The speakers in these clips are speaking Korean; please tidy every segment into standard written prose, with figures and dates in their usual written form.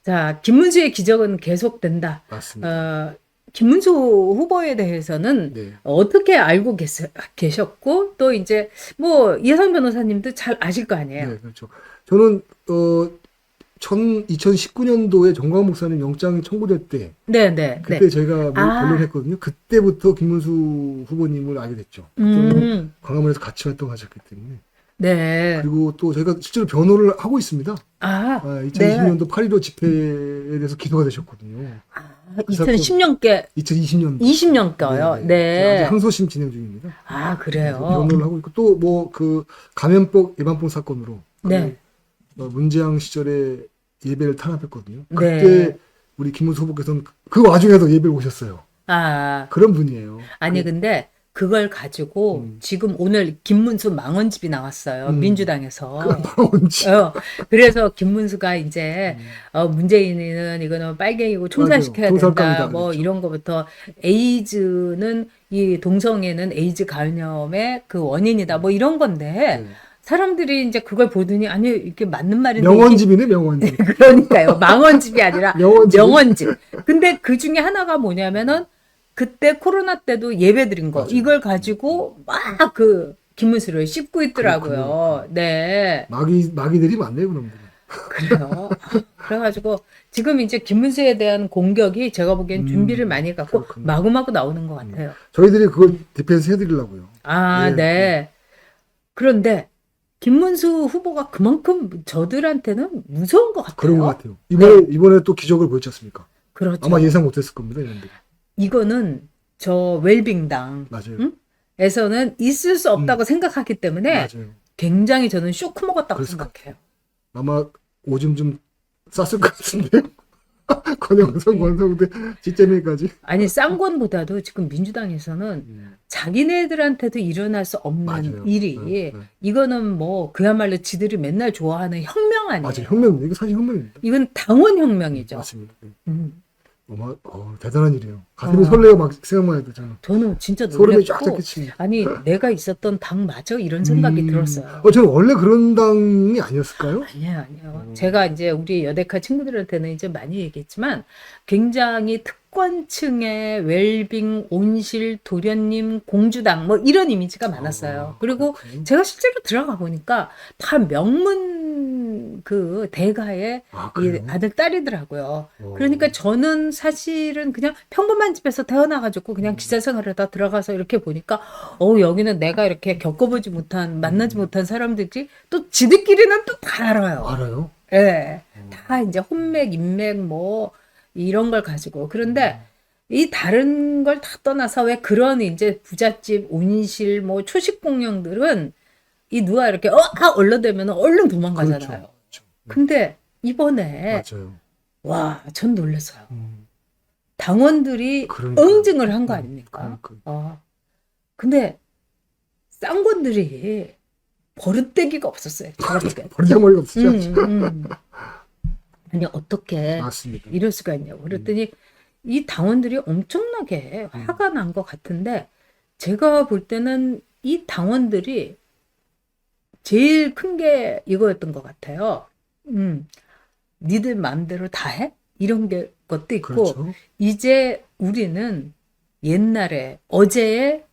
자, 김문수의 기적은 계속된다. 맞습니다. 김문수 후보에 대해서는 네. 어떻게 알고 계셨고, 또 이제 뭐 이해성 변호사님도 잘 아실 거 아니에요. 네, 그렇죠. 저는 2019년도에 정광훈 목사님 영장 청구될 때 네, 네, 그때 네. 저희가 아, 변론했거든요. 그때부터 김문수 후보님을 알게 됐죠. 그때는 광화문에서 같이 활동하셨기 때문에. 네. 그리고 또 저희가 실제로 변호를 하고 있습니다. 아, 네. 2020년도 8.15 집회에 대해서 기소가 되셨거든요. 그 사건 2010년께, 2020년도. 20년 거요. 제가 아직 네. 항소심 진행 중입니다. 아, 그래서 그래요. 변호를 하고 있고 또 뭐 그 감염법 예방법 사건으로 네. 문재양 시절에 예배를 탄압했거든요. 네. 그때 우리 김문수 후보께서는 그 와중에도 예배를 오셨어요. 아, 그런 분이에요. 아니, 근데 그걸 가지고 지금 오늘 김문수 망언집이 나왔어요. 민주당에서. 나온지. 그래서 김문수가 이제 문재인은 이거는 빨갱이고 총살시켜야 맞아요. 된다. 총살감이다 뭐 그랬죠. 이런 거부터 에이즈는 이 동성애는 에이즈 감염의 그 원인이다. 뭐 이런 건데 네. 사람들이 이제 그걸 보더니 아니 이게 맞는 말인데 명언집이네, 명언집. 그러니까요. 망언집이 아니라 명언집. 명언집. 근데 그 중에 하나가 뭐냐면은 그때 코로나 때도 예배 드린 거 맞아요. 이걸 가지고 막 그 김문수를 씹고 있더라고요. 그렇군요. 네. 마귀들이 많네요, 그놈들. 그래요. 그래가지고 지금 이제 김문수에 대한 공격이 제가 보기엔 준비를 많이 해갖고 그렇군요. 마구마구 나오는 것 같아요. 저희들이 그걸 디펜스 해드리려고요. 아, 예, 네. 그런데 김문수 후보가 그만큼 저들한테는 무서운 것 같아요. 그런 것 같아요. 네. 이번에 또 기적을 보였지 않습니까? 그렇죠. 아마 예상 못했을 겁니다, 이런데. 이거는 저 웰빙당 맞아요. 응? 에서는 있을 수 없다고 생각하기 때문에 맞아요. 굉장히 저는 쇼크 먹었다고 그랬을 것 생각해요. 아마 오줌 좀 쌌을 것 같은데요. 권영선, 권성대, 지재미까지. 아니 쌍권보다도 지금 민주당에서는 자기네들한테도 일어날 수 없는 맞아요. 일이 네. 이거는 뭐 그야말로 지들이 맨날 좋아하는 혁명 아니에요. 맞아요. 혁명입니다. 이거 사실 혁명입니다. 이건 당원 혁명이죠. 맞습니다. 음. 대단한 일이에요. 가슴이 설레요. 막 생각만 해도 저는. 저는 진짜 소름이 쫙 놀랐고 쫙 아니 내가 있었던 당 맞아? 이런 생각이 들었어요. 저는 원래 그런 당이 아니었을까요? 아니에요. 제가 이제 우리 여대카 친구들한테는 이제 많이 얘기했지만 굉장히 특권층의 웰빙, 온실, 도련님, 공주당 뭐 이런 이미지가 많았어요. 그리고 그렇군요. 제가 실제로 들어가 보니까 다 명문 그 대가의 그래요? 아들, 딸이더라고요. 그러니까 저는 사실은 그냥 평범한 집에서 태어나가지고 그냥 기자 생활하다 들어가서 이렇게 보니까 여기는 내가 이렇게 겪어보지 못한, 만나지 못한 사람들이 또 지들끼리는 또 다 알아요. 알아요? 예. 다 이제 혼맥, 인맥 뭐 이런 걸 가지고. 그런데 이 다른 걸 다 떠나서 왜 그런 이제 부잣집, 온실, 뭐 초식 공룡들은 이 누가 이렇게 얼러대면 얼른 도망가잖아요. 그렇죠. 근데 이번에 맞아요. 와, 전 놀랐어요. 당원들이 그러니까요. 응징을 한 거 아닙니까? 그러니까요. 근데 쌍권들이 버릇대기가 없었어요. 제가 보기엔. 버리장머리가 없으죠. 아니 어떻게 맞습니다. 이럴 수가 있냐고 그랬더니 이 당원들이 엄청나게 화가 난 것 같은데 제가 볼 때는 이 당원들이 제일 큰 게 이거였던 것 같아요. 니들 마음대로 다 해? 이런 것도 있고 그렇죠. 이제 우리는 옛날에 어제의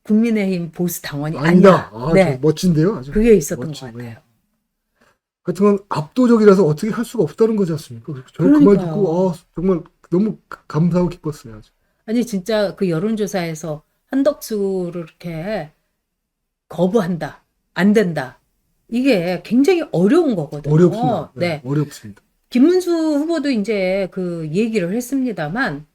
국민의힘 보수 당원이 아니다. 아니야. 네, 멋진데요. 아주. 그게 있었던 멋지고요. 것 같아요. 하여튼 압도적이라서 어떻게 할 수가 없다는 거지 않습니까? 저는 그 말 그러니까요. 듣고 정말 너무 감사하고 기뻤어요. 아주. 아니 진짜 그 여론조사에서 한덕수를 이렇게 거부한다, 안 된다. 이게 굉장히 어려운 거거든요. 어렵습니다. 네. 어렵습니다. 김문수 후보도 이제 그 얘기를 했습니다만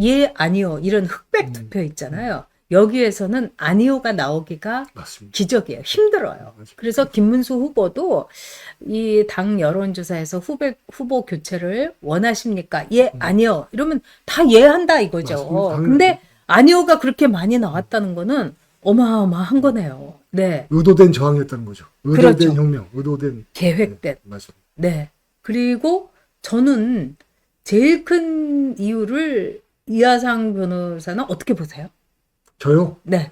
예, 아니요 이런 흑백 투표 있잖아요. 여기에서는 아니요가 나오기가 맞습니다. 기적이에요. 힘들어요. 맞아요. 그래서 김문수 후보도 이 당 여론조사에서 후보 교체를 원하십니까? 예, 아니요. 이러면 다 예 한다 이거죠. 맞습니다. 근데 아니요가 그렇게 많이 나왔다는 거는 어마어마한 거네요. 네. 의도된 저항이었다는 거죠. 의도된 그렇죠. 혁명, 의도된 계획된. 맞습니다. 네. 그리고 저는 제일 큰 이유를 이하상 변호사는 어떻게 보세요? 저요? 네.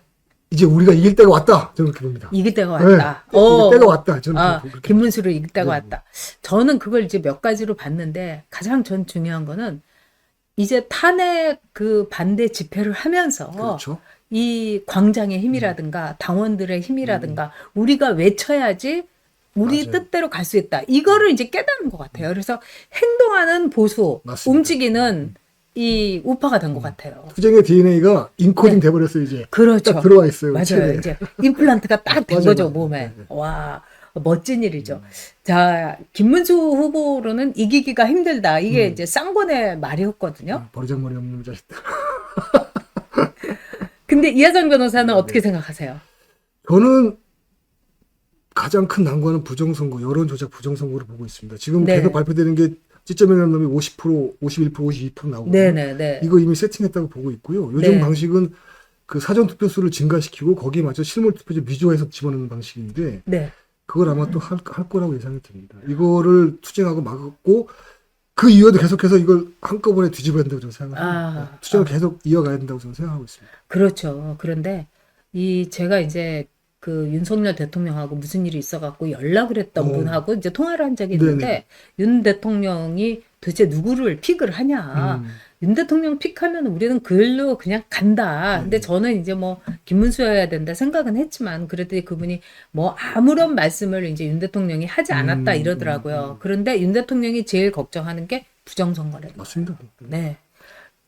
이제 우리가 이길 때가 왔다. 저는 그렇게 봅니다. 이길 때가 왔다. 네, 이길 때가 왔다. 저는 그렇게 김문수를 이길 때가 네. 왔다. 저는 그걸 이제 몇 가지로 봤는데 가장 전 중요한 거는 이제 탄핵 그 반대 집회를 하면서 그렇죠. 이 광장의 힘이라든가 당원들의 힘이라든가 우리가 외쳐야지 우리 맞아요. 뜻대로 갈 수 있다. 이거를 이제 깨달은 것 같아요. 그래서 행동하는 보수, 맞습니다. 움직이는 이 우파가 된 것 같아요. 투쟁의 DNA가 인코딩 돼버렸어요 이제. 그렇죠. 딱 들어와 있어요. 맞아요. 체내에. 이제 임플란트가 딱 된 맞아요, 거죠, 맞아요. 몸에. 네, 네. 와, 멋진 일이죠. 자, 김문수 후보로는 이기기가 힘들다. 이게 이제 쌍권의 말이었거든요. 버르장머리 없는 자식들. 근데 이하정 변호사는 네, 어떻게 생각하세요? 저는 가장 큰 난관은 부정선거, 여론조작 부정선거를 보고 있습니다. 지금 네. 계속 발표되는 게 찌점이라는 놈이 50%, 51%, 52% 나오거든요. 네네네. 이거 이미 세팅했다고 보고 있고요. 요즘 네. 방식은 그 사전 투표수를 증가시키고 거기에 맞춰 실물 투표제 위조해서 집어넣는 방식인데 네. 그걸 아마 또 할 거라고 예상이 됩니다. 이거를 투쟁하고 막고 그 이후에도 계속해서 이걸 한꺼번에 뒤집어야 된다고 저는 생각합니다. 투쟁을 계속 이어가야 된다고 저는 생각하고 있습니다. 그렇죠. 그런데 제가 이제 그 윤석열 대통령하고 무슨 일이 있어갖고 연락을 했던 분하고 이제 통화를 한 적이 있는데 네네. 윤 대통령이 도대체 누구를 픽을 하냐. 윤 대통령 픽하면 우리는 그걸로 그냥 간다. 근데 저는 이제 뭐 김문수여야 된다 생각은 했지만 그래도 그분이 뭐 아무런 말씀을 이제 윤 대통령이 하지 않았다 이러더라고요. 그런데 윤 대통령이 제일 걱정하는 게 부정선거래요. 맞습니다. 네.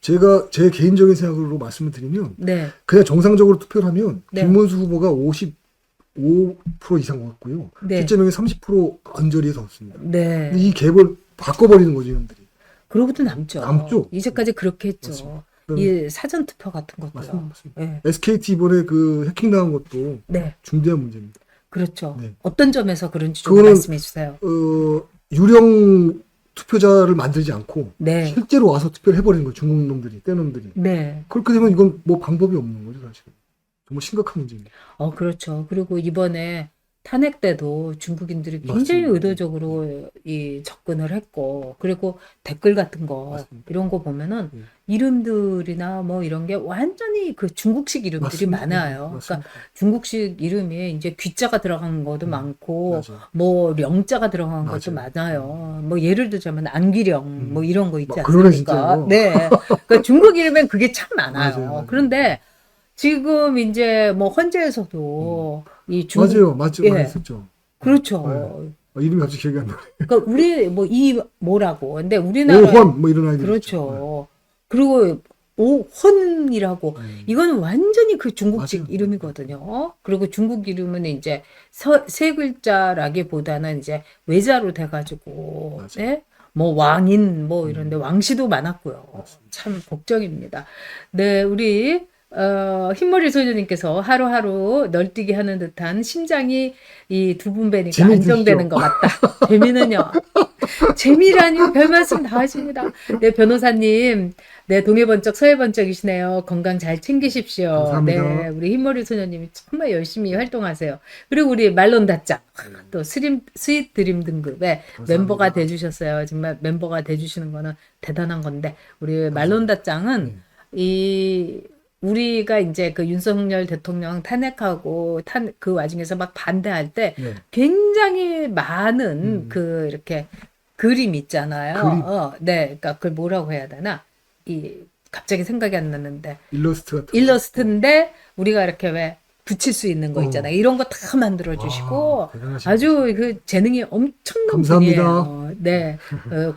제가 제 개인적인 생각으로 말씀을 드리면 네. 그냥 정상적으로 투표를 하면 네. 김문수 후보가 55% 이상 얻었고요. 네. 실제명이 30% 언저리에서 얻습니다. 네. 근데 이 갭을 바꿔버리는 거죠, 이놈들이. 그러고도 남죠. 남죠. 이제까지 그렇게 했죠. 맞습니다. 이 사전 투표 같은 것도요. 맞습니다. 네. SKT 이번에 그 해킹당한 것도 네. 중대한 문제입니다. 그렇죠. 네. 어떤 점에서 그런지 좀 그거는 말씀해 주세요. 유령 투표자를 만들지 않고 네. 실제로 와서 투표를 해버리는 거예요. 중국 놈들이, 떼놈들이. 네. 그렇게 되면 이건 뭐 방법이 없는 거죠, 사실은. 정말 심각한 문제입니다. 그렇죠. 그리고 이번에 탄핵 때도 중국인들이 굉장히 맞습니다. 의도적으로 이 접근을 했고, 그리고 댓글 같은 거, 맞습니다. 이런 거 보면은 네. 이름들이나 뭐 이런 게 완전히 그 중국식 이름들이 맞습니다. 많아요. 맞습니다. 그러니까 중국식 이름이 이제 귀자가 들어간 것도 많고, 맞아요. 뭐 령자가 들어간 것도 맞아요. 많아요. 뭐 예를 들자면 안기령 뭐 이런 거 있지 막 그러네, 않습니까? 진짜요. 네. 그러니까 중국 이름엔 그게 참 많아요. 맞아요, 맞아요. 그런데 지금 이제 뭐 헌재에서도 이 중국 맞죠. 예. 많이 썼죠. 그렇죠. 이름이 갑자기 기억이 안 나네. 그러니까 우리 뭐 이 뭐라고. 근데 우리나라 오헌 뭐 이런 아이들 그렇죠. 그리고 오헌이라고 이거는 완전히 그 중국식 맞아요. 이름이거든요. 그리고 중국 이름은 이제 세 글자라기보다는 이제 외자로 돼가지고 맞아요. 네? 뭐 왕인 뭐 이런데 왕씨도 많았고요. 맞습니다. 참 걱정입니다. 네, 우리 흰머리 소녀님께서 하루하루 널뛰게 하는 듯한 심장이 이 두 분 뵈니까 재미 안정되는 드시죠? 것 같다. 재미는요. 재미라니 별 말씀 다 하십니다. 네, 변호사님. 네, 동해번쩍 서해번쩍이시네요. 건강 잘 챙기십시오. 감사합니다. 네, 우리 흰머리 소녀님이 정말 열심히 활동하세요. 그리고 우리 말론다짱. 또 스윗 드림 등급의 감사합니다. 멤버가 돼주셨어요. 정말 멤버가 돼주시는 거는 대단한 건데, 우리 말론다짱은 우리가 이제 그 윤석열 대통령 탄핵하고 그 와중에서 막 반대할 때 네. 굉장히 많은 그 이렇게 그림 있잖아요. 그림. 네, 그러니까 그걸 뭐라고 해야 되나? 갑자기 생각이 안 나는데 일러스트 같은 거. 일러스트인데 우리가 이렇게 왜 붙일 수 있는 거 있잖아요. 이런 거 다 만들어 주시고 와, 대단하십니다. 아주 그 재능이 엄청난 감사합니다. 분이에요. 네,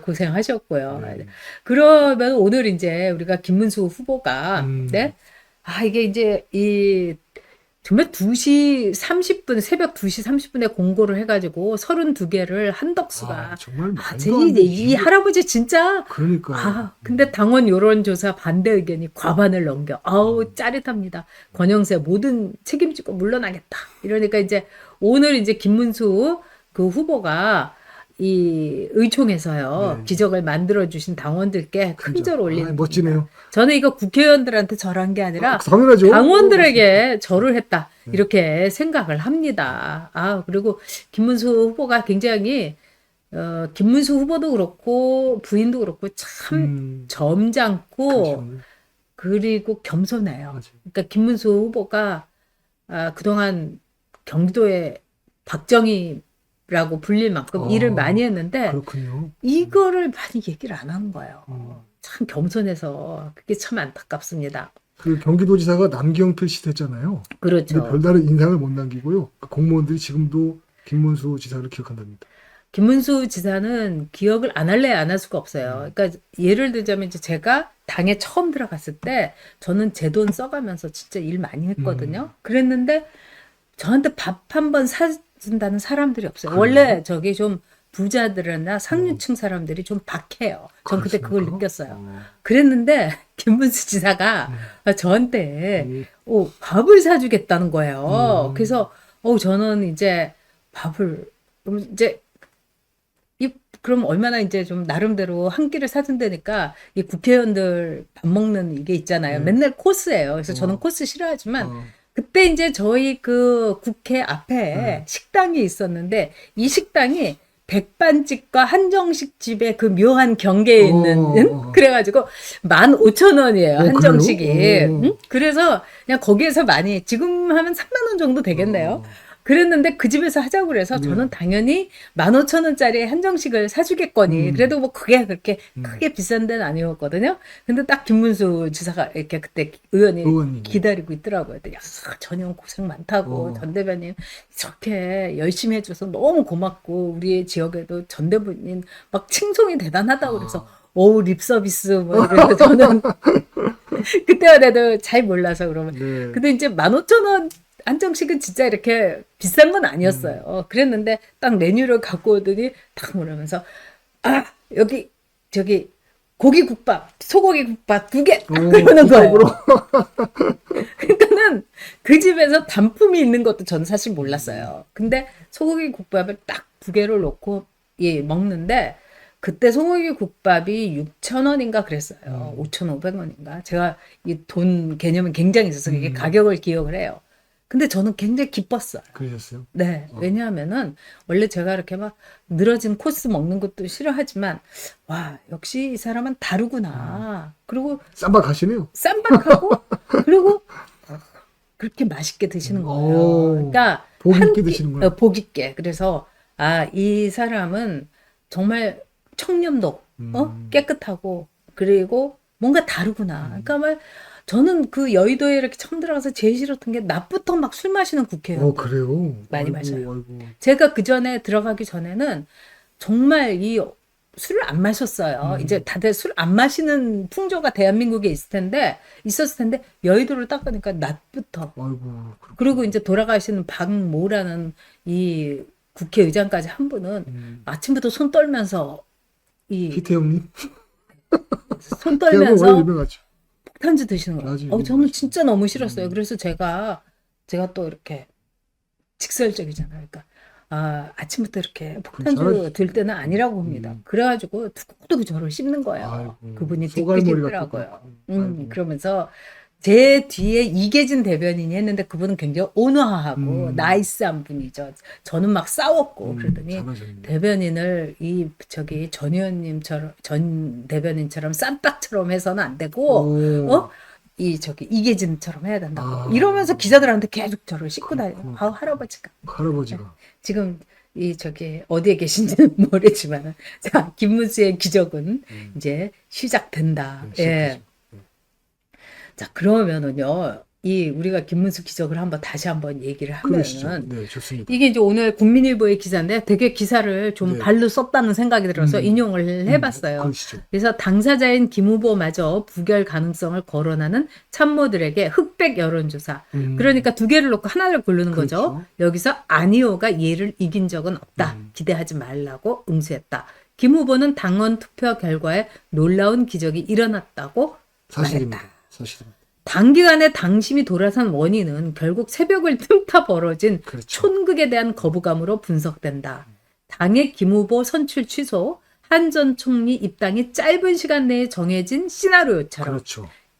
고생하셨고요. 네. 그러면 오늘 이제 우리가 김문수 후보가 네, 이게 이제 정말 2시 30분 새벽 2시 30분에 공고를 해가지고 32개를 한덕수가 정말 말도 안 되지. 이 할아버지 진짜 그러니까요. 근데 당원 여론조사 반대 의견이 과반을 넘겨. 짜릿합니다. 권영세 모든 책임지고 물러나겠다. 이러니까 이제 오늘 이제 김문수 그 후보가 이 의총에서요. 네. 기적을 만들어주신 당원들께 큰 절 올립니다. 멋지네요. 저는 이거 국회의원들한테 절한 게 아니라 당연하죠. 당원들에게 절을 했다. 이렇게 생각을 합니다. 그리고 김문수 후보가 굉장히 김문수 후보도 그렇고 부인도 그렇고 참 점잖고 그렇죠. 그리고 겸손해요. 맞아요. 그러니까 김문수 후보가 그동안 경기도의 박정희라고 불릴 만큼 일을 많이 했는데 그렇군요. 이거를 많이 얘기를 안 하는 거예요. 참 겸손해서 그게 참 안타깝습니다. 그 경기도지사가 남경필 씨 됐잖아요. 그렇죠. 근데 별다른 인상을 못 남기고요. 그 공무원들이 지금도 김문수 지사를 기억한답니다. 김문수 지사는 기억을 안 할래 안 할 수가 없어요. 그러니까 예를 들자면 이제 제가 당에 처음 들어갔을 때 저는 제 돈 써가면서 진짜 일 많이 했거든요. 그랬는데 저한테 밥 한 번 사준다는 사람들이 없어요. 원래 저기 좀 부자들이나 상류층 사람들이 좀 박해요. 전 그때 그걸 그렇습니까? 느꼈어요. 그랬는데 김문수 지사가 저한테 밥을 사주겠다는 거예요. 그래서 저는 이제 밥을 그럼 이제 그럼 얼마나 이제 좀 나름대로 한 끼를 사준다니까 이 국회의원들 밥 먹는 이게 있잖아요. 맨날 코스예요. 그래서 저는 코스 싫어하지만 그때 이제 저희 그 국회 앞에 식당이 있었는데 이 식당이 백반집과 한정식 집의 그 묘한 경계에 있는 그래가지고 15,000원이에요 한정식이. 응? 그래서 그냥 거기에서 많이 지금 하면 3만 원 정도 되겠네요. 그랬는데 그 집에서 하자고 그래서 저는 당연히 15,000원짜리 한정식을 사주겠거니. 그래도 뭐 그게 그렇게 크게 비싼 데는 아니었거든요. 근데 딱 김문수 지사가 이렇게 그때 의원이 기다리고 있더라고요. 야, 전형 고생 많다고 전 대변인 저렇게 열심히 해줘서 너무 고맙고 우리 지역에도 전 대변인 막 칭송이 대단하다고 그래서 립 서비스 뭐 이래서 저는 그때만 해도 잘 몰라서 그러면 근데 이제 15,000원 한정식은 진짜 이렇게 비싼 건 아니었어요. 그랬는데 딱 메뉴를 갖고 오더니 딱 그러면서 여기 저기 고기국밥, 소고기국밥 2개 그러는 거예요. 그러니까는 그 집에서 단품이 있는 것도 전 사실 몰랐어요. 근데 소고기국밥을 딱 2개를 놓고 먹는데 그때 소고기국밥이 6,000원인가 그랬어요. 5,500원인가. 제가 이 돈 개념이 굉장히 있어서 이게 가격을 기억을 해요. 근데 저는 굉장히 기뻤어요. 그러셨어요? 네. 왜냐하면은 원래 제가 이렇게 막 늘어진 코스 먹는 것도 싫어하지만 와 역시 이 사람은 다르구나. 그리고 쌈박 하시네요. 쌈박하고 그리고 그렇게 맛있게 드시는 거예요. 그러니까 복 있게 드시는구나. 복 있게. 그래서 이 사람은 정말 청렴도 깨끗하고 그리고 뭔가 다르구나. 그러니까 말 저는 그 여의도에 이렇게 처음 들어가서 제일 싫었던 게 낮부터 막 술 마시는 국회의원들. 그래요? 많이 아이고, 마셔요. 아이고. 제가 그 전에 들어가기 전에는 정말 이 술을 안 마셨어요. 이제 다들 술 안 마시는 풍조가 대한민국에 있었을 텐데 여의도를 딱 가니까 낮부터. 아이고. 그리고 이제 돌아가시는 박모라는 이 국회의장까지 한 분은 아침부터 손 떨면서 희태형님? 손 그거 떨면서 원래 유명하죠. 폭탄주 드시는 거예요. 맞아요. 저는 진짜 너무 싫었어요. 그래서 제가 또 이렇게 직설적이잖아요. 그러니까 아침부터 이렇게 폭탄주 들 때는 아니라고 봅니다. 그래가지고 두고두고 저를 씹는 거예요. 아이고, 그분이 소갈머리가 뒤끝이더라고요. 아이고. 그러면서 제 뒤에 이계진 대변인이 했는데 그분은 굉장히 온화하고 나이스한 분이죠. 저는 막 싸웠고 그러더니 잘하셨네. 대변인을 전 대변인처럼 쌈딱처럼 해서는 안 되고 이계진처럼 해야 된다고 이러면서 기자들한테 계속 저를 씻고 다녀요. 할아버지가 지금 어디에 계신지는 모르지만 자 김문수의 기적은 이제 시작된다. 예. 자 그러면은요 우리가 김문수 기적을 다시 한번 얘기를 하면은 네, 좋습니다. 이게 이제 오늘 국민일보의 기사인데 되게 기사를 좀 발로 썼다는 생각이 들어서 인용을 해봤어요. 그러시죠. 그래서 당사자인 김 후보마저 부결 가능성을 거론하는 참모들에게 흑백 여론조사. 그러니까 2개를 놓고 하나를 고르는 거죠. 여기서 아니오가 얘를 이긴 적은 없다. 기대하지 말라고 응수했다. 김 후보는 당원 투표 결과에 놀라운 기적이 일어났다고 사실입니다. 말했다. 사실입니다. 단기간에 당심이 돌아선 원인은 결국 새벽을 틈타 벌어진 촌극에 대한 거부감으로 분석된다. 당의 김 후보 선출 취소, 한 전 총리 입당이 짧은 시간 내에 정해진 시나리오처럼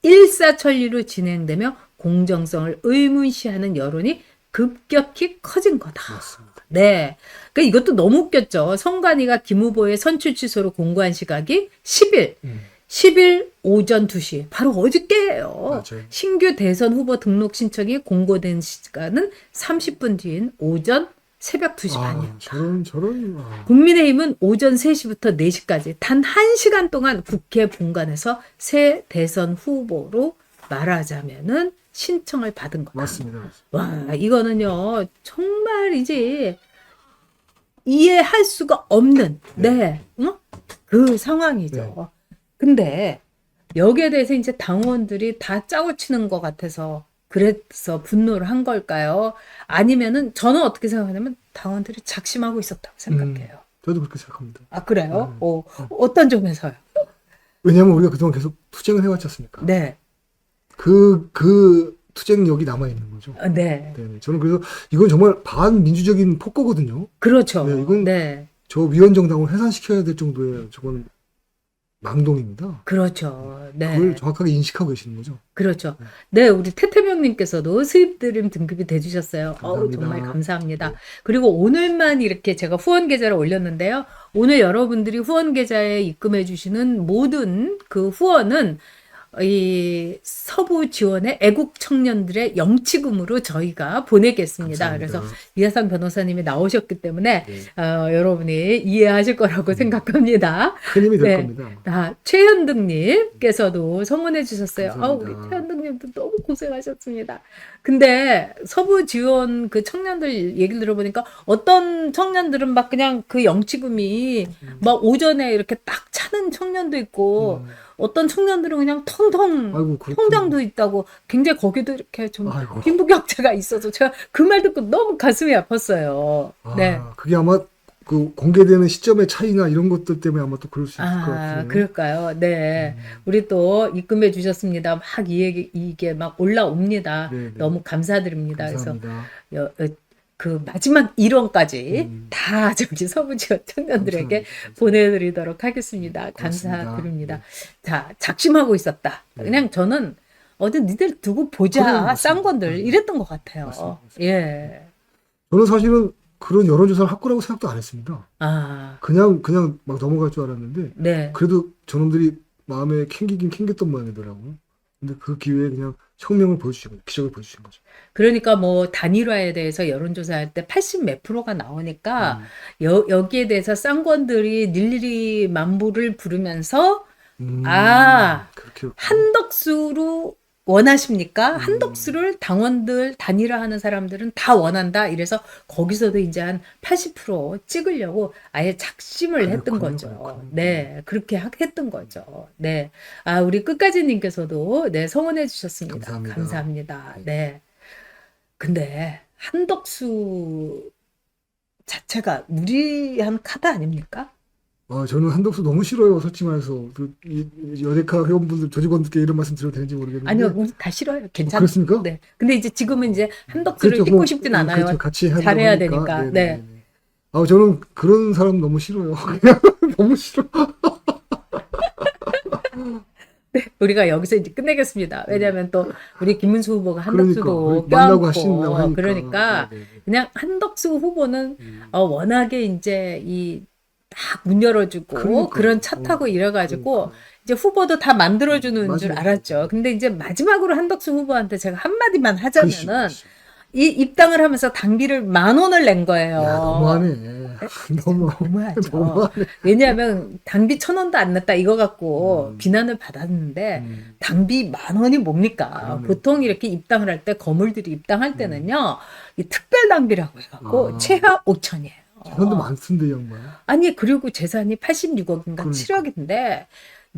일사천리로 진행되며 공정성을 의문시하는 여론이 급격히 커진 거다. 맞습니다. 네. 그러니까 이것도 너무 웃겼죠. 선관위가 김 후보의 선출 취소로 공고한 시각이 10일. 10일 오전 2시. 바로 어저께예요. 맞아요. 신규 대선 후보 등록 신청이 공고된 시간은 30분 뒤인 오전 새벽 2시 반이었다. 저런. 국민의힘은 오전 3시부터 4시까지 단 1시간 동안 국회 본관에서 새 대선 후보로 말하자면은 신청을 받은 거다. 맞습니다. 와, 이거는요, 정말 이제 이해할 수가 없는, 그 상황이죠. 근데 여기에 대해서 이제 당원들이 다 짜고 치는 것 같아서 그래서 분노를 한 걸까요? 아니면은 저는 어떻게 생각하냐면 당원들이 작심하고 있었다고 생각해요. 저도 그렇게 생각합니다. 아, 그래요? 어떤 점에서요? 왜냐하면 우리가 그동안 계속 투쟁을 해왔지 않습니까? 네. 그 투쟁력이 남아있는 거죠. 네. 네. 저는 그래서 이건 정말 반민주적인 폭거거든요. 그렇죠. 네, 이건 네. 저 위원정당을 해산시켜야 될 정도의 저건 망동입니다. 그렇죠. 네. 그걸 정확하게 인식하고 계시는 거죠. 그렇죠. 네, 우리 태태병님께서도 수입드림 등급이 돼주셨어요. 감사합니다. 정말 감사합니다. 네. 그리고 오늘만 이렇게 제가 후원 계좌를 올렸는데요. 오늘 여러분들이 후원 계좌에 입금해 주시는 모든 그 후원은 이 서부 지원의 애국 청년들의 영치금으로 저희가 보내겠습니다. 감사합니다. 그래서 이하상 변호사님이 나오셨기 때문에 네. 여러분이 이해하실 거라고 생각합니다. 큰 힘이 될 네. 겁니다. 최현득님께서도 성원해 주셨어요. 감사합니다. 우리 최현득님도 너무 고생하셨습니다. 근데 서부 지원 그 청년들 얘기를 들어보니까 어떤 청년들은 막 그냥 그 영치금이 막 오전에 이렇게 딱 차는 청년도 있고 어떤 청년들은 그냥 텅텅 아이고, 그렇군요. 통장도 있다고 굉장히 거기도 이렇게 좀 아이고. 빈부격차가 있어서 제가 그 말 듣고 너무 가슴이 아팠어요. 네. 그게 아마 그 공개되는 시점의 차이나 이런 것들 때문에 아마 또 그럴 수 있을 것 같아요. 그럴까요? 네. 우리 또 입금해 주셨습니다. 막 이게 막 올라옵니다. 네, 네. 너무 감사드립니다. 감사합니다. 그래서 그 마지막 1원까지 다 저기 서부지원 청년들에게 감사합니다. 보내드리도록 하겠습니다. 고맙습니다. 감사드립니다. 네. 자, 작심하고 있었다. 네. 그냥 저는 어디 니들 두고 보자. 맞습니다. 싼 건들 이랬던 것 같아요. 맞습니다. 예. 저는 사실은 그런 여론조사를 할 거라고 생각도 안 했습니다. 아, 그냥 막 넘어갈 줄 알았는데 네. 그래도 저놈들이 마음에 캥기긴 캥겼던 모양이더라고요. 근데 그 기회에 그냥 혁명을 보여주신 거죠. 기적을 보여주신 거죠. 그러니까 뭐 단일화에 대해서 여론조사할 때 80 몇 프로가 나오니까 여기에 대해서 쌍권들이 일일이 만부를 부르면서 그렇게 한덕수로 원하십니까? 한덕수를 당원들 단일화하는 사람들은 다 원한다. 이래서 거기서도 이제 한 80% 찍으려고 아예 작심을 했던 거죠. 그렇군요. 네, 그렇게 했던 거죠. 네, 우리 끝까지님께서도 네 성원해 주셨습니다. 감사합니다. 감사합니다. 네. 근데 한덕수 자체가 무리한 카드 아닙니까? 저는 한덕수 너무 싫어요. 솔직히 말해서 이 여데카 회원분들 조직원들께 이런 말씀 드려도 되는지 모르겠는데 아니요, 우리 다 싫어요. 괜찮아요. 그렇습니까? 네. 근데 이제 지금은 이제 한덕수를 그렇죠. 찍고 뭐, 싶진 않아요. 그렇죠. 같이 하려고 잘해야 하니까. 되니까. 네네네. 네. 저는 그런 사람 너무 싫어요. 그냥 너무 싫어. 네, 우리가 여기서 이제 끝내겠습니다. 왜냐하면 또 우리 김문수 후보가 한덕수도 그러니까, 만나고 껴안고 하신다고 하니까. 그러니까 네네네. 그냥 한덕수 후보는 워낙에 이제 딱 문 열어주고 그러니까요. 그런 차 타고 이래가지고 그러니까. 이제 후보도 다 만들어주는 줄 맞아요. 알았죠. 근데 이제 마지막으로 한덕수 후보한테 제가 한마디만 그렇죠, 하자면은 그렇죠. 이 입당을 하면서 당비를 10,000원을 낸 거예요. 야, 너무하네. 너무하죠. 너무하네. 왜냐하면 당비 1,000원도 안 냈다 이거 갖고 비난을 받았는데 당비 10,000원이 뭡니까? 그러네. 보통 이렇게 입당을 할 때 거물들이 입당할 때는요 이 특별 당비라고 해갖고 아. 최하 5천이에요. 재산도 많던데 이 양반. 아니 그리고 재산이 86억인가 그러니까. 7억인데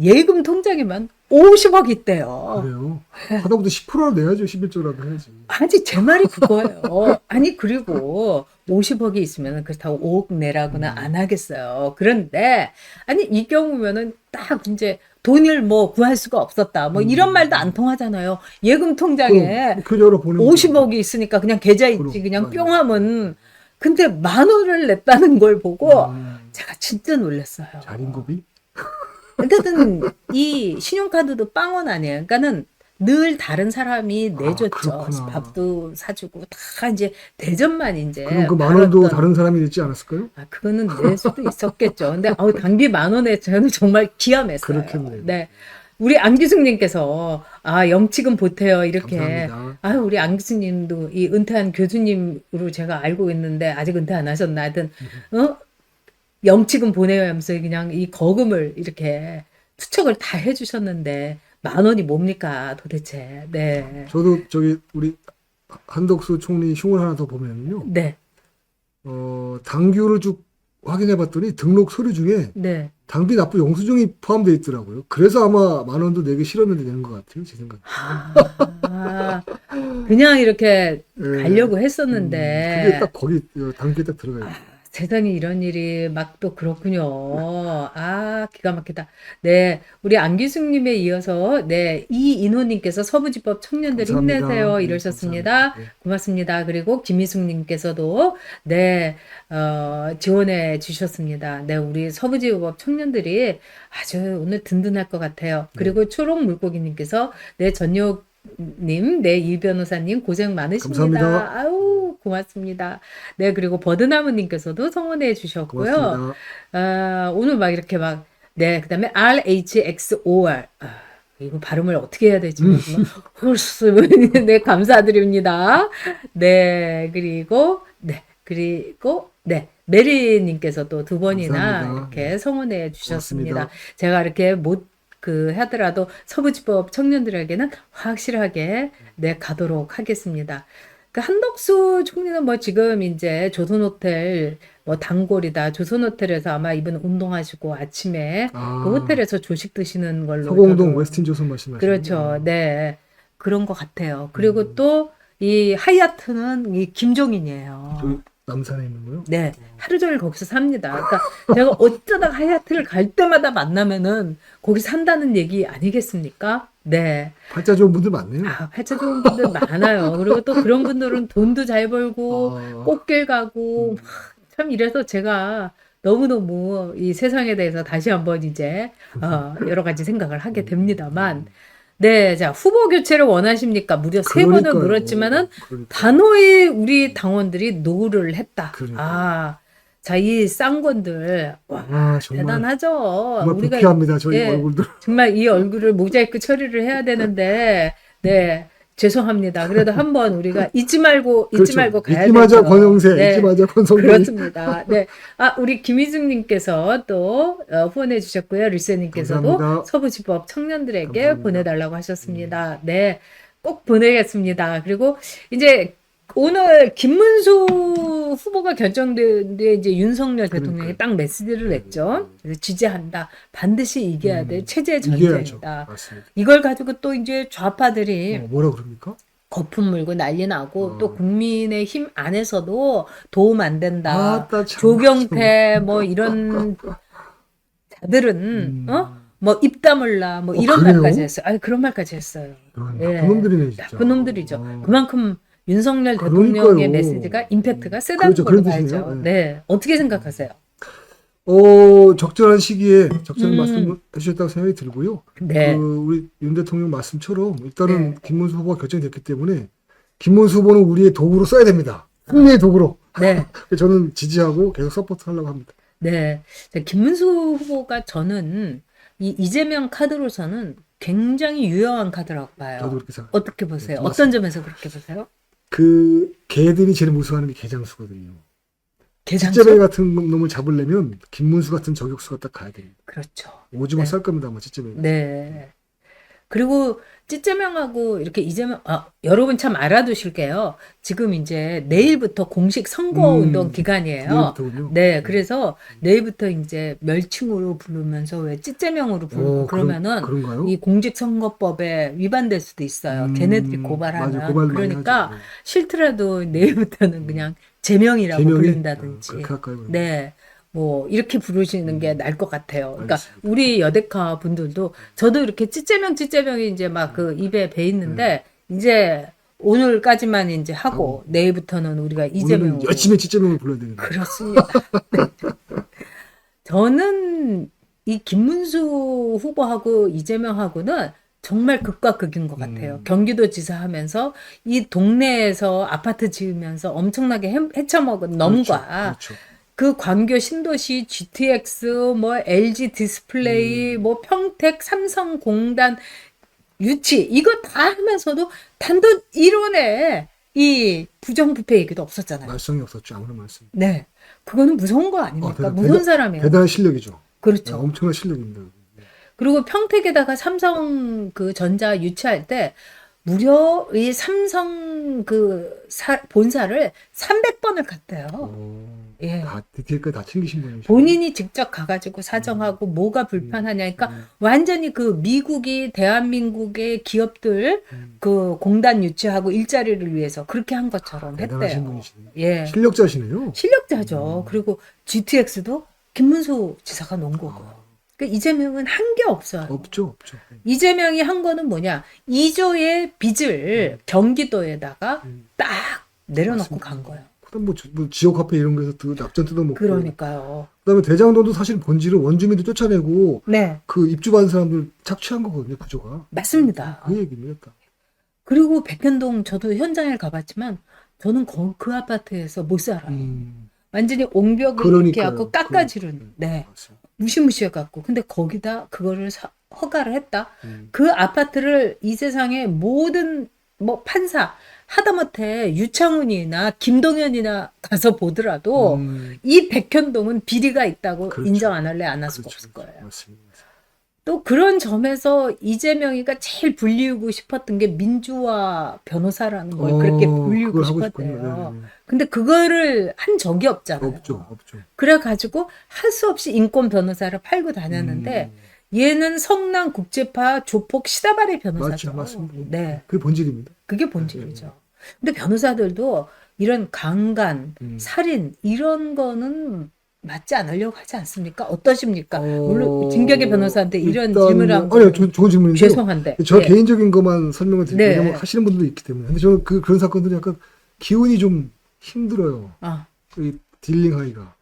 예금 통장에만 50억 있대요. 그래요. 하다못해 10%를 내야죠. 11조라도 해야지. 아니 제 말이 그거예요. 아니 그리고 50억이 있으면 그렇다고 5억 내라고는 안 하겠어요. 그런데 아니 이 경우면은 딱 이제 돈을 뭐 구할 수가 없었다. 뭐 이런 말도 안 통하잖아요. 예금 통장에 계좌로 보내면 50억이 있으니까 그냥 계좌 있지. 그럼, 그냥 맞아요. 뿅 하면. 근데 10,000원을 냈다는 걸 보고 제가 진짜 놀랐어요. 자린고비? 그러니까는 이 신용카드도 빵원 아니에요. 그러니까는 늘 다른 사람이 아, 내줬죠. 그렇구나. 밥도 사주고 다 이제 대접만 이제 그럼 그 10,000원도 받았던. 다른 사람이 냈지 않았을까요? 그거는 낼 수도 있었겠죠. 근데 당비 10,000원에 저는 정말 기함했어요. 그렇겠네요. 네. 우리 안기숙님께서 영치금 보태요 이렇게. 감사합니다. 우리 안기숙님도 이 은퇴한 교수님으로 제가 알고 있는데 아직 은퇴 안 하셨나 하여튼 영치금 보내요 하면서 그냥 이 거금을 이렇게 투척을 다 해주셨는데 10,000원이 뭡니까 도대체. 네. 저도 저기 우리 한덕수 총리 흉을 하나 더 보면요. 네. 당규를 쭉 확인해 봤더니 등록 서류 중에 네. 당비 납부 영수증이 포함되어 있더라고요. 그래서 아마 10,000원도 내기 싫었는데 내는 것 같아요. 제 생각에. 그냥 이렇게 예. 가려고 했었는데. 그게 딱 거기 당비에 딱 들어가요. 세상에 이런 일이 막 또 그렇군요. 기가 막히다. 네, 우리 안기숙님에 이어서 네 이인호님께서 서부지법 청년들 감사합니다. 힘내세요 네, 이러셨습니다. 감사합니다. 네. 고맙습니다. 그리고 김희숙님께서도 네 지원해 주셨습니다. 네, 우리 서부지법 청년들이 아주 오늘 든든할 것 같아요. 그리고 초록물고기님께서 네 전욕님, 네 이 변호사님 고생 많으십니다. 감사합니다. 아우 고맙습니다. 네, 그리고 버드나무님께서도 성원해 주셨고요. 고맙습니다. 오늘 막 이렇게 막, 네, 그 다음에 RHXOR. 이거 발음을 어떻게 해야 될지 모르지만, 홀스, 네, 감사드립니다. 네, 네, 메리님께서도 2번이나 감사합니다. 이렇게 성원해 주셨습니다. 고맙습니다. 제가 이렇게 하더라도 서부지법 청년들에게는 확실하게, 네, 가도록 하겠습니다. 그 한덕수 총리는 뭐 지금 이제 조선호텔 단골이다. 조선호텔에서 아마 이분 운동하시고 아침에 그 호텔에서 조식 드시는 걸로 서공동 저도 웨스틴 조선 말씀하시는 그렇죠. 네. 그런 것 같아요. 그리고 또 이 하얏트는 이 김종인이에요. 저기 남산에 있는 거요? 네. 하루 종일 거기서 삽니다. 그러니까 제가 어쩌다 하얏트를 갈 때마다 만나면은 거기 산다는 얘기 아니겠습니까? 네. 팔자 좋은 분들 많네요. 팔자 좋은 분들 많아요. 그리고 또 그런 분들은 돈도 잘 벌고 꽃길 가고 참 이래서 제가 너무너무 이 세상에 대해서 다시 한번 이제 여러 가지 생각을 하게 됩니다만 네, 자 후보 교체를 원하십니까? 무려 3번을 그러니까요. 물었지만은 그러니까요. 단호히 우리 당원들이 노를 했다. 그러니까요. 자, 이 쌍권들 와 정말, 대단하죠. 정말 불쾌합니다. 저희 예, 얼굴들. 정말 이 얼굴을 모자이크 처리를 해야 되는데 네 죄송합니다. 그래도 한번 우리가 잊지 말고 가야 잊지 마자 되죠. 권영세, 네, 잊지 마자 권성동. 그렇습니다. 네, 우리 김희숙님께서 또 후원해 주셨고요. 리세님께서도 감사합니다. 서부지법 청년들에게 감사합니다. 보내달라고 하셨습니다. 네, 꼭 보내겠습니다. 그리고 이제 오늘 김문수 후보가 결정된 뒤에 이제 윤석열 대통령이 딱 메시지를 냈죠. 그래서 지지한다. 반드시 이겨야 돼. 체제 이겨야죠. 전쟁이다. 맞습니다. 이걸 가지고 또 이제 좌파들이 뭐라 그럽니까? 거품 물고 난리 나고 또 국민의 힘 안에서도 도움 안 된다. 참, 조경태 뭐 이런 자들은 뭐 입 다물라 뭐 이런 그래요? 말까지 했어요. 그런 말까지 했어요. 나쁜 놈들이네 진짜. 나쁜 놈들이죠. 그만큼 윤석열 그러니까요. 대통령의 메시지가 임팩트가 세다는 그렇죠. 걸로 그런 봐야죠. 뜻이네요. 네. 어떻게 생각하세요? 적절한 시기에 적절한 말씀을 해주셨다고 생각이 들고요. 네. 우리 윤 대통령 말씀처럼 일단은 네. 김문수 후보가 결정됐기 때문에 김문수 후보는 우리의 도구로 써야 됩니다. 승리의 도구로. 네. 저는 지지하고 계속 서포트하려고 합니다. 네. 김문수 후보가 저는 이 이재명 카드로서는 굉장히 유용한 카드라고 봐요. 저도 그렇게 생각합니다. 어떻게 보세요? 네, 어떤 점에서 그렇게 보세요? 개들이 제일 무서워하는 게 개장수거든요. 개장수? 찌째뱅이 같은 놈을 잡으려면 김문수 같은 저격수가 딱 가야 됩니다. 그렇죠. 오징어 네. 쌀 겁니다, 아마 찌째뱅이. 네. 그리고 찌째명하고 이렇게 이재명 여러분 참 알아두실게요. 지금 이제 내일부터 공식 선거운동 기간이에요. 내일부터군요. 네, 그래서 내일부터 이제 멸칭으로 부르면서 왜 찌째명으로 부르고 그러면은 그런가요? 이 공직선거법에 위반될 수도 있어요. 걔네들이 고발하면. 맞아, 고발 많이 그러니까 하죠. 싫더라도 내일부터는 그냥 제명이라고 부른다든지. 그렇게 할까요? 그러면? 네. 뭐 이렇게 부르시는 게 나을 것 같아요. 그러니까 알겠습니다. 우리 여대카 분들도 저도 이렇게 찌째명이 이제 막 그 입에 배 있는데 이제 오늘까지만 이제 하고 내일부터는 우리가 이재명으로 오늘은 열심히 찌째명을 불러야 되는데. 그렇습니다. 네. 저는 이 김문수 후보하고 이재명하고는 정말 극과 극인 것 같아요. 경기도지사 하면서 이 동네에서 아파트 지으면서 엄청나게 헤쳐먹은 넘과 그렇죠. 그 광교 신도시 GTX 뭐 LG 디스플레이 뭐 평택 삼성공단 유치 이거 다 하면서도 단돈 1원에 이 부정부패 얘기도 없었잖아요. 말썽이 없었죠. 아무런 말씀. 네. 그거는 무서운 거 아닙니까? 대단- 무서운 사람이에요. 대단한 실력이죠. 그렇죠. 엄청난 실력입니다. 그리고 평택에다가 삼성 그 전자 유치할 때 무려 이 삼성 그 본사를 300번을 갔대요. 예. 다 디테일까지 다 챙기신 분이죠. 본인이 직접 가가지고 사정하고 뭐가 불편하냐니까 완전히 그 미국이 대한민국의 기업들 그 공단 유치하고 일자리를 위해서 그렇게 한 것처럼 대단하신 했대요. 분이시네요. 예. 실력자시네요. 실력자죠. 그리고 GTX도 김문수 지사가 놓은 거고. 그러니까 이재명은 한 게 없어요. 없죠. 이재명이 한 거는 뭐냐? 2조의 빚을 경기도에다가 딱 내려놓고 맞습니다. 간 거예요. 그다음 뭐 지역 화폐 이런 거에서 납전 뜯어먹고. 그러니까요. 그다음에 대장동도 사실 본질은 원주민들 쫓아내고 네, 그 입주받은 사람들 착취한 거거든요. 구조가. 맞습니다. 그 얘기입니다. 그리고 백현동 저도 현장에 가봤지만 저는 그 아파트에서 못 살아요. 완전히 옹벽을 이렇게 그러니까요. 하고 깎아지른. 네. 맞습니다. 무시무시해갖고. 근데 거기다 그거를 허가를 했다. 그 아파트를 이 세상의 모든 뭐 판사, 하다못해 유창훈이나 김동연이나 가서 보더라도 이 백현동은 비리가 있다고 그렇죠. 인정 안 할래 안 할 수가 그렇죠. 없을 거예요. 맞습니다. 또 그런 점에서 이재명이가 제일 불리우고 싶었던 게 민주화 변호사라는 걸 그렇게 불리우고 그걸 하고 싶었대요. 싶군요. 네. 근데 그거를 한 적이 없잖아요. 없죠. 그래가지고 할 수 없이 인권 변호사를 팔고 다녔는데 얘는 성남국제파 조폭 시다바리 변호사죠. 맞습니다. 네, 그게 본질입니다. 그게 본질이죠. 근데 변호사들도 이런 강간, 살인 이런 거는 맞지 않으려고 하지 않습니까? 어떠십니까? 물론 진격의 변호사한테 이런 질문을 한 거. 아니요, 좋은 질문인데. 죄송한데. 저 네. 개인적인 것만 설명을 드릴게요. 네. 왜냐면 하시는 분들도 있기 때문에. 근데 저는 그런 사건들이 약간 기운이 좀 힘들어요. 아, 이 딜링하기가.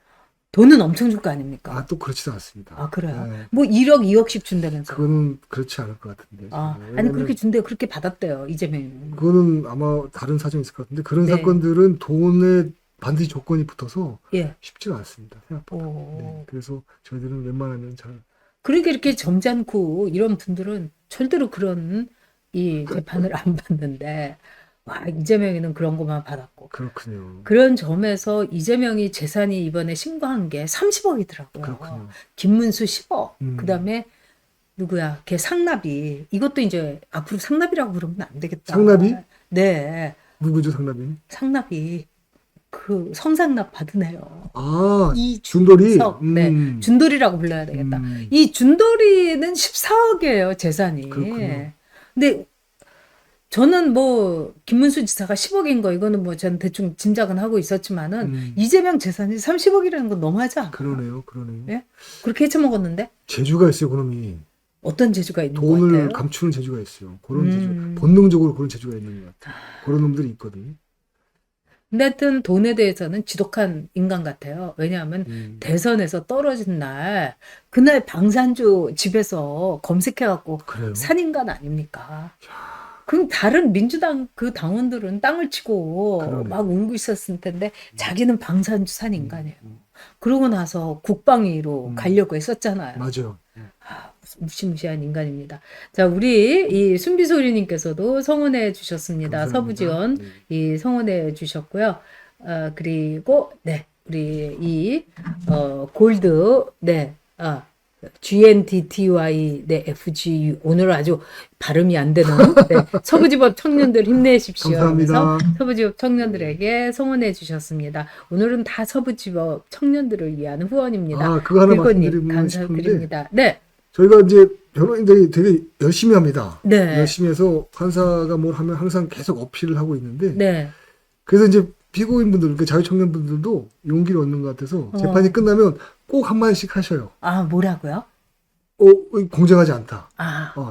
돈은 엄청 줄 거 아닙니까? 또 그렇지도 않습니다. 아, 그래요? 네. 뭐 1억, 2억씩 준다면서. 그거는 그렇지 않을 것 같은데. 아, 네. 아니 왜냐면 그렇게 준대요. 그렇게 받았대요. 이재명이. 그거는 아마 다른 사정이 있을 것 같은데 그런 네. 사건들은 돈에 반드시 조건이 붙어서 예. 쉽지가 않습니다. 생각보다. 오. 네. 그래서 저희들은 웬만하면 잘 그러니까 이렇게 점잖고 이런 분들은 절대로 그런 이 재판을 안 받는데 와 이재명이는 그런 것만 받았고 그렇군요. 그런 점에서 이재명이 재산이 이번에 신고한 게 30억이더라고요. 그렇군요. 김문수 10억. 음. 그다음에 누구야? 걔 상납이. 이것도 이제 앞으로 상납이라고 그러면 안 되겠다. 상납이? 네. 누구죠 상납이? 상납이 그 성상납 받으네요. 아 이 준돌이. 준석. 네. 준돌이라고 불러야 되겠다. 이 준돌이는 14억이에요, 재산이. 그렇군요. 근데 저는 뭐 김문수 지사가 10억인 거 이거는 뭐 저는 대충 짐작은 하고 있었지만은 이재명 재산이 30억이라는 건 너무하지 않아요? 그러네요. 예? 그렇게 해쳐먹었는데 재주가 있어요, 그놈이. 어떤 재주가 있는 것 돈을 같아요? 감추는 재주가 있어요. 그런 재주, 본능적으로 그런 재주가 있는 것 같아요. 그런 놈들이 있거든요. 근데 하여튼 돈에 대해서는 지독한 인간 같아요. 왜냐하면 대선에서 떨어진 날 그날 방산주 집에서 검색해갖고 그래요? 산 인간 아닙니까? 그럼 다른 민주당 그 당원들은 땅을 치고 그러네. 막 울고 있었을 텐데 자기는 방산주 산 인간이에요. 그러고 나서 국방위로 가려고 했었잖아요. 맞아요. 무시무시한 인간입니다. 자, 우리 이 순비소리님께서도 성원해 주셨습니다. 감사합니다. 서부지원 이 성원해 주셨고요. 그리고 네, 우리 이 골드 네, GNDTY 네, FGU 오늘 아주 발음이 안 되는 네, 서부지법 청년들 힘내십시오. 감사합니다. 그래서 서부지법 청년들에게 성원해 주셨습니다. 오늘은 다 서부지법 청년들을 위한 후원입니다. 그거 하나 빌고님, 말씀드리고 싶은데 감사드립니다. 네. 저희가 이제 변호인들이 되게 열심히 합니다. 네. 열심히 해서 판사가 뭘 하면 항상 계속 어필을 하고 있는데 네. 그래서 이제 피고인분들, 그러니까 자유청년분들도 용기를 얻는 것 같아서 재판이 끝나면 꼭 한마디씩 하셔요. 아, 뭐라고요? 공정하지 않다.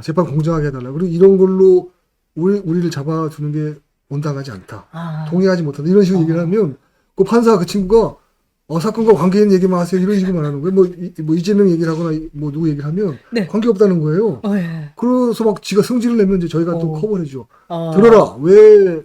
재판 공정하게 해달라. 그리고 이런 걸로 우리를 잡아주는 게 온당하지 않다. 동의하지 못한다. 이런 식으로 얘기를 하면 그 판사가 그 친구가 사건과 관계 있는 얘기만 하세요. 이런 식으로 말하는 거예요. 뭐 이재명 얘기를 하거나 뭐 누구 얘기를 하면 네. 관계 없다는 거예요. 예. 그래서 막 지가 성질을 내면 이제 저희가 또 어. 커버를 해줘. 어. 들어라. 왜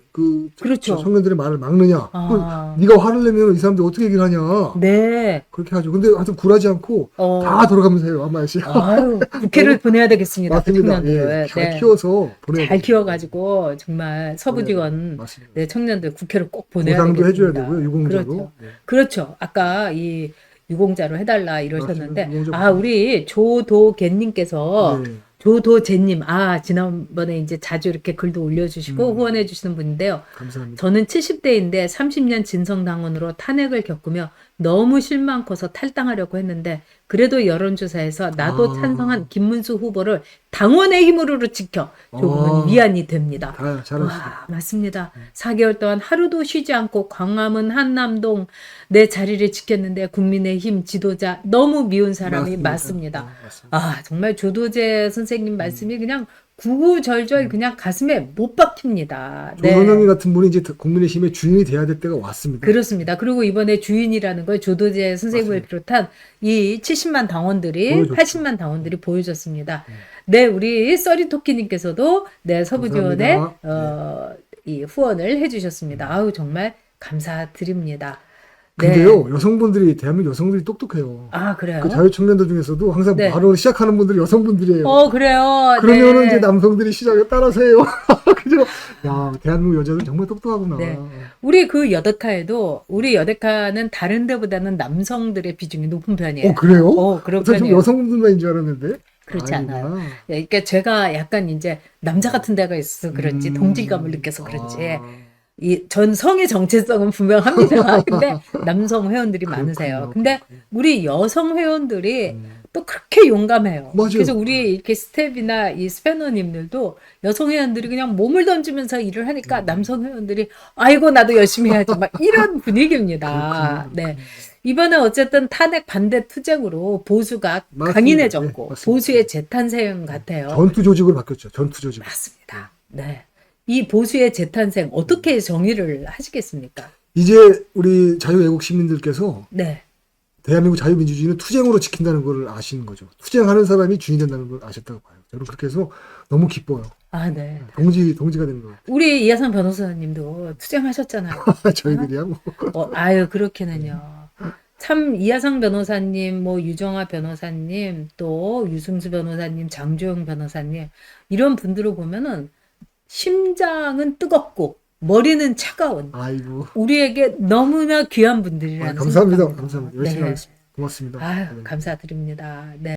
그렇죠. 청년들의 말을 막느냐. 아. 네가 화를 내면 이 사람들 어떻게 얘기를 하냐. 네. 그렇게 하죠. 근데 하여튼 굴하지 않고 다 돌아가면서 해요. 한 말씩. 아유, 국회를 보내야 되겠습니다. 그 맞습니다. 청년들. 예, 잘 네. 키워서 보내야 잘 돼요. 키워가지고 정말 서부지원 맞습니다. 네, 청년들 국회를 꼭 보내야 보상도 되겠습니다. 해줘야 되고요. 유공자로. 그렇죠. 네. 그렇죠. 아까 이 유공자로 해달라 이러셨는데 맞습니다. 아 우리 조도개님께서 네. 조도재님 지난번에 이제 자주 이렇게 글도 올려주시고 후원해 주시는 분인데요. 감사합니다. 저는 70대인데 30년 진성당원으로 탄핵을 겪으며 너무 실망 커서 탈당하려고 했는데 그래도 여론조사에서 나도 찬성한 김문수 후보를 당원의 힘으로 지켜 조금은 위안이 됩니다. 다 잘하시죠. 와, 맞습니다. 4개월 동안 하루도 쉬지 않고 광화문 한남동 내 자리를 지켰는데 국민의힘 지도자 너무 미운 사람이 맞습니다. 맞습니다. 아 정말 조도재 선생님 말씀이 그냥 구구절절 그냥 가슴에 못 박힙니다. 조선영이 같은 분이 이제 국민의힘의 주인이 돼야 될 때가 왔습니다. 그렇습니다. 그리고 이번에 주인이라는 걸 조도재 선생님을 맞습니다. 비롯한 이 70만 당원들이, 보여줬죠. 80만 당원들이 보여줬습니다. 네, 우리 써리토끼님께서도 네, 서부지원에 이 후원을 해주셨습니다. 아우 정말 감사드립니다. 네. 근데요, 여성분들이, 대한민국 여성들이 똑똑해요. 아 그래요? 그 자유청년들 중에서도 항상 네. 발언을 시작하는 분들이 여성분들이에요. 그래요. 그러면은 네. 이제 남성들이 시작에 따라서 해요. 그죠? 야, 대한민국 여자들 정말 똑똑하구나. 네. 우리 그 여덕카에도 우리 여덕카는 다른 데보다는 남성들의 비중이 높은 편이에요. 그래요? 그런 저 좀 편이에요. 여성분들만인 줄 알았는데. 그렇지 아니구나. 않아요. 그러니까 제가 약간 이제 남자 같은 데가 있어서 그런지 동질감을 느껴서 그런지 이 전 성의 정체성은 분명합니다. 근데 남성 회원들이 많으세요. 근데 우리 여성 회원들이 또 그렇게 용감해요. 맞아요. 그래서 우리 이렇게 스텝이나 이 스패너님들도 여성 회원들이 그냥 몸을 던지면서 일을 하니까 남성 회원들이 아이고 나도 열심히 해야지 막 이런 분위기입니다. 네. 이번에 어쨌든 탄핵 반대 투쟁으로 보수가 맞습니다. 강인해졌고 네, 맞습니다. 보수의 재탄생 같아요. 전투 조직으로 바뀌었죠. 전투 조직. 맞습니다. 네. 이 보수의 재탄생 어떻게 정의를 하시겠습니까? 이제 우리 자유애국 시민들께서 네. 대한민국 자유민주주의는 투쟁으로 지킨다는 걸 아시는 거죠. 투쟁하는 사람이 주인이 된다는 걸 아셨다고 봐요. 저는 그렇게 해서 너무 기뻐요. 아, 네. 동지가 되는 거예요. 우리 이하상 변호사님도 투쟁하셨잖아요. 저희들이야 뭐. 아유, 그렇게는요. 참 이하상 변호사님, 뭐 유정아 변호사님, 또 유승수 변호사님, 장조영 변호사님 이런 분들을 보면은 심장은 뜨겁고 머리는 차가운 아이고. 우리에게 너무나 귀한 분들이라는 감사합니다. 생각합니다. 감사합니다. 열심히 네. 하겠습니다. 고맙습니다. 아유, 네. 감사드립니다. 네.